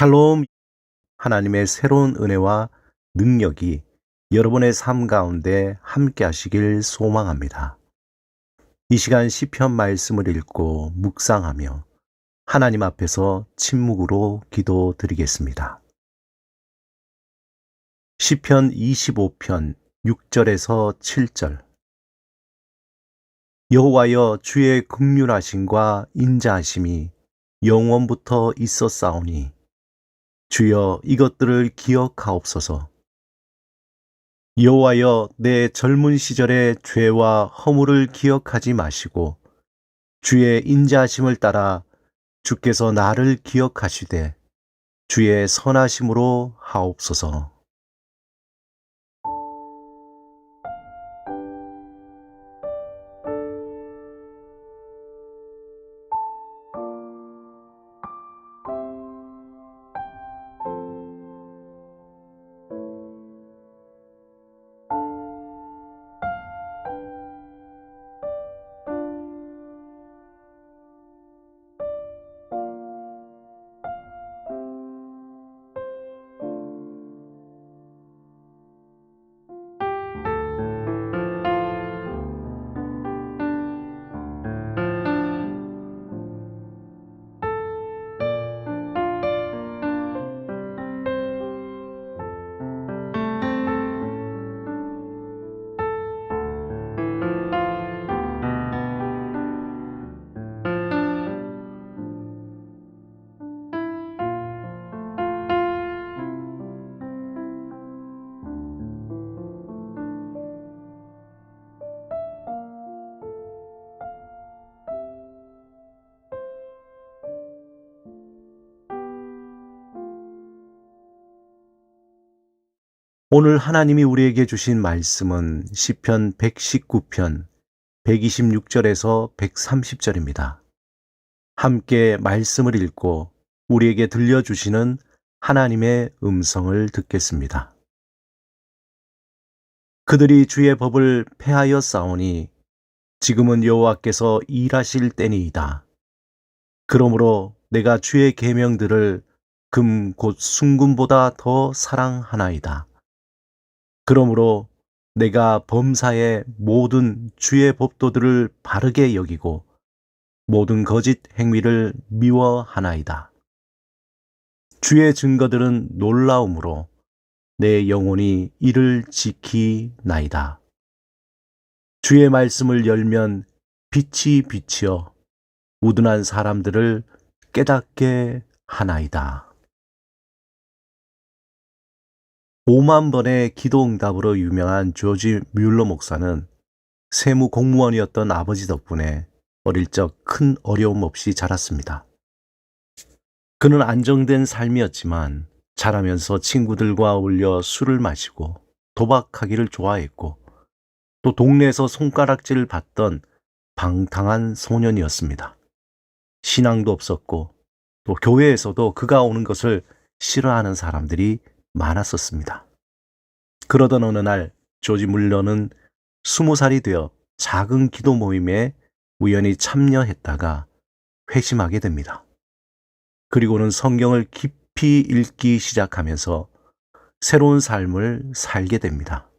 샬롬. 하나님의 새로운 은혜와 능력이 여러분의 삶 가운데 함께 하시길 소망합니다. 이 시간 시편 말씀을 읽고 묵상하며 하나님 앞에서 침묵으로 기도드리겠습니다. 시편 25편 6절에서 7절. 여호와여, 주의 긍휼하심과 인자하심이 영원부터 있었사오니 주여 이것들을 기억하옵소서. 여호와여, 내 젊은 시절의 죄와 허물을 기억하지 마시고 주의 인자하심을 따라 주께서 나를 기억하시되 주의 선하심으로 하옵소서. 오늘 하나님이 우리에게 주신 말씀은 시편 119편 126절에서 130절입니다. 함께 말씀을 읽고 우리에게 들려주시는 하나님의 음성을 듣겠습니다. 그들이 주의 법을 폐하여 싸우니 지금은 여호와께서 일하실 때니이다. 그러므로 내가 주의 계명들을 금 곧 순금보다 더 사랑하나이다. 그러므로 내가 범사의 모든 주의 법도들을 바르게 여기고 모든 거짓 행위를 미워하나이다. 주의 증거들은 놀라움으로 내 영혼이 이를 지키나이다. 주의 말씀을 열면 빛이 비치어 우둔한 사람들을 깨닫게 하나이다. 5만 번의 기도응답으로 유명한 조지 뮬러 목사는 세무 공무원이었던 아버지 덕분에 어릴 적 큰 어려움 없이 자랐습니다. 그는 안정된 삶이었지만 자라면서 친구들과 어울려 술을 마시고 도박하기를 좋아했고 또 동네에서 손가락질을 받던 방탕한 소년이었습니다. 신앙도 없었고 또 교회에서도 그가 오는 것을 싫어하는 사람들이 많았었습니다. 그러던 어느 날 조지 물러는 20살이 되어 작은 기도 모임에 우연히 참여했다가 회심하게 됩니다. 그리고는 성경을 깊이 읽기 시작하면서 새로운 삶을 살게 됩니다.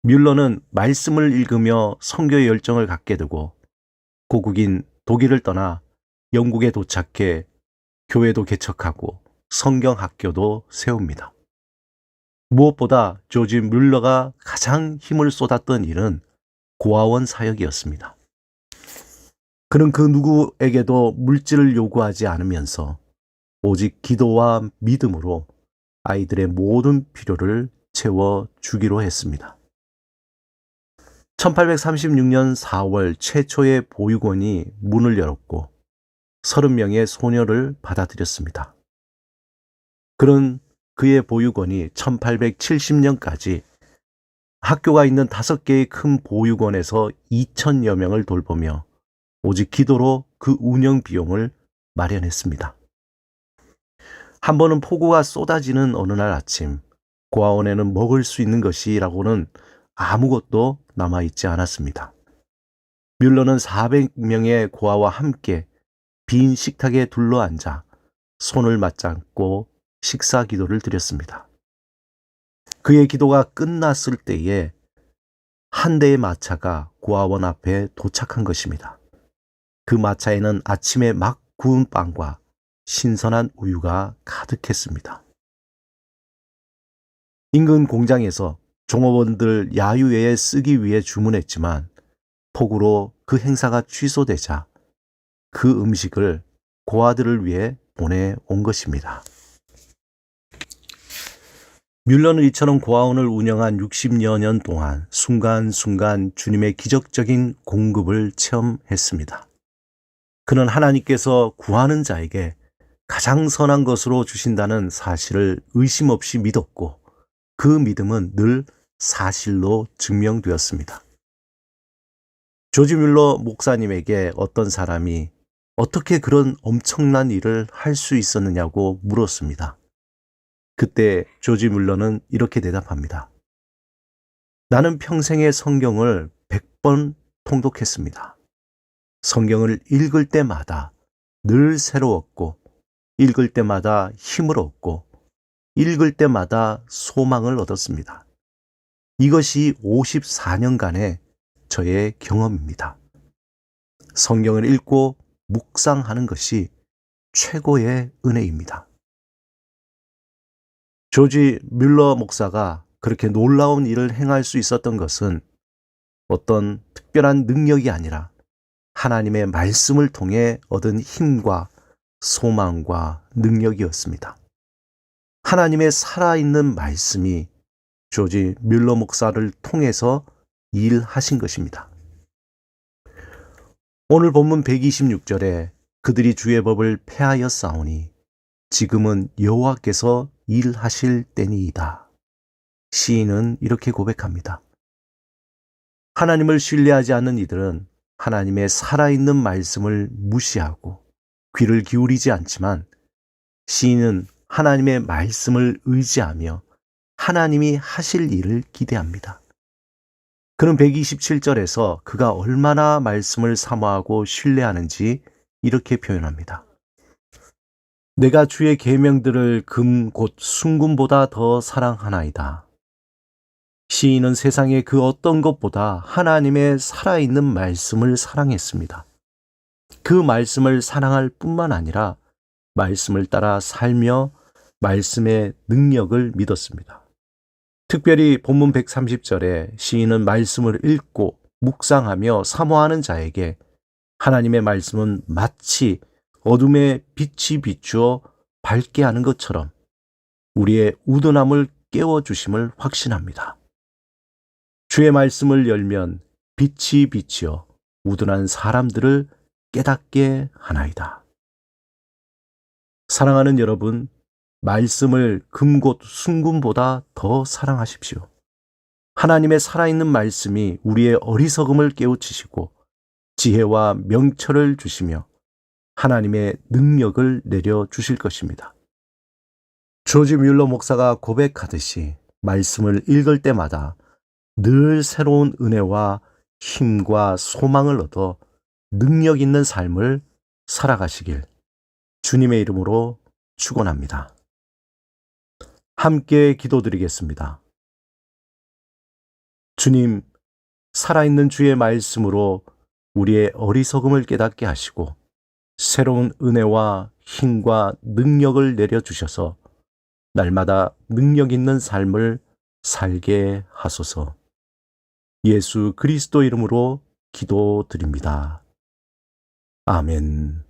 뮬러는 말씀을 읽으며 선교의 열정을 갖게 되고 고국인 독일을 떠나 영국에 도착해 교회도 개척하고 성경학교도 세웁니다. 무엇보다 조지 뮬러가 가장 힘을 쏟았던 일은 고아원 사역이었습니다. 그는 그 누구에게도 물질을 요구하지 않으면서 오직 기도와 믿음으로 아이들의 모든 필요를 채워주기로 했습니다. 1836년 4월 최초의 보육원이 문을 열었고 30명의 소녀를 받아들였습니다. 그는 그의 보육원이 1870년까지 학교가 있는 5개의 큰 보육원에서 2,000여 명을 돌보며 오직 기도로 그 운영 비용을 마련했습니다. 한 번은 폭우가 쏟아지는 어느 날 아침, 고아원에는 먹을 수 있는 것이라고는 아무것도 남아있지 않았습니다. 뮬러는 400명의 고아와 함께 빈 식탁에 둘러앉아 손을 맞잡고 식사 기도를 드렸습니다. 그의 기도가 끝났을 때에 한 대의 마차가 고아원 앞에 도착한 것입니다. 그 마차에는 아침에 막 구운 빵과 신선한 우유가 가득했습니다. 인근 공장에서 종업원들 야유회에 쓰기 위해 주문했지만 폭우로 그 행사가 취소되자 그 음식을 고아들을 위해 보내온 것입니다. 뮬러는 이처럼 고아원을 운영한 60여 년 동안 순간순간 주님의 기적적인 공급을 체험했습니다. 그는 하나님께서 구하는 자에게 가장 선한 것으로 주신다는 사실을 의심 없이 믿었고 그 믿음은 늘 사실로 증명되었습니다. 조지 뮬러 목사님에게 어떤 사람이 어떻게 그런 엄청난 일을 할 수 있었느냐고 물었습니다. 그때 조지 뮬러는 이렇게 대답합니다. 나는 평생에 성경을 100번 통독했습니다. 성경을 읽을 때마다 늘 새로웠고, 읽을 때마다 힘을 얻고, 읽을 때마다 소망을 얻었습니다. 이것이 54년간의 저의 경험입니다. 성경을 읽고 묵상하는 것이 최고의 은혜입니다. 조지 뮬러 목사가 그렇게 놀라운 일을 행할 수 있었던 것은 어떤 특별한 능력이 아니라 하나님의 말씀을 통해 얻은 힘과 소망과 능력이었습니다. 하나님의 살아있는 말씀이 조지 뮬러 목사를 통해서 일하신 것입니다. 오늘 본문 126절에 그들이 주의 법을 폐하여 싸우니 지금은 여호와께서 일하실 때니이다. 시인은 이렇게 고백합니다. 하나님을 신뢰하지 않는 이들은 하나님의 살아있는 말씀을 무시하고 귀를 기울이지 않지만 시인은 하나님의 말씀을 의지하며 하나님이 하실 일을 기대합니다. 그는 127절에서 그가 얼마나 말씀을 사모하고 신뢰하는지 이렇게 표현합니다. 내가 주의 계명들을 금 곧 순금보다 더 사랑하나이다. 시인은 세상의 그 어떤 것보다 하나님의 살아있는 말씀을 사랑했습니다. 그 말씀을 사랑할 뿐만 아니라 말씀을 따라 살며 말씀의 능력을 믿었습니다. 특별히 본문 130절에 시인은 말씀을 읽고 묵상하며 사모하는 자에게 하나님의 말씀은 마치 어둠에 빛이 비추어 밝게 하는 것처럼 우리의 우둔함을 깨워주심을 확신합니다. 주의 말씀을 열면 빛이 비치어 우둔한 사람들을 깨닫게 하나이다. 사랑하는 여러분, 말씀을 금곧 순금보다 더 사랑하십시오. 하나님의 살아있는 말씀이 우리의 어리석음을 깨우치시고 지혜와 명철을 주시며 하나님의 능력을 내려주실 것입니다. 조지 뮬러 목사가 고백하듯이 말씀을 읽을 때마다 늘 새로운 은혜와 힘과 소망을 얻어 능력 있는 삶을 살아가시길 주님의 이름으로 축원합니다. 함께 기도드리겠습니다. 주님, 살아있는 주의 말씀으로 우리의 어리석음을 깨닫게 하시고 새로운 은혜와 힘과 능력을 내려주셔서 날마다 능력 있는 삶을 살게 하소서. 예수 그리스도 이름으로 기도드립니다. 아멘.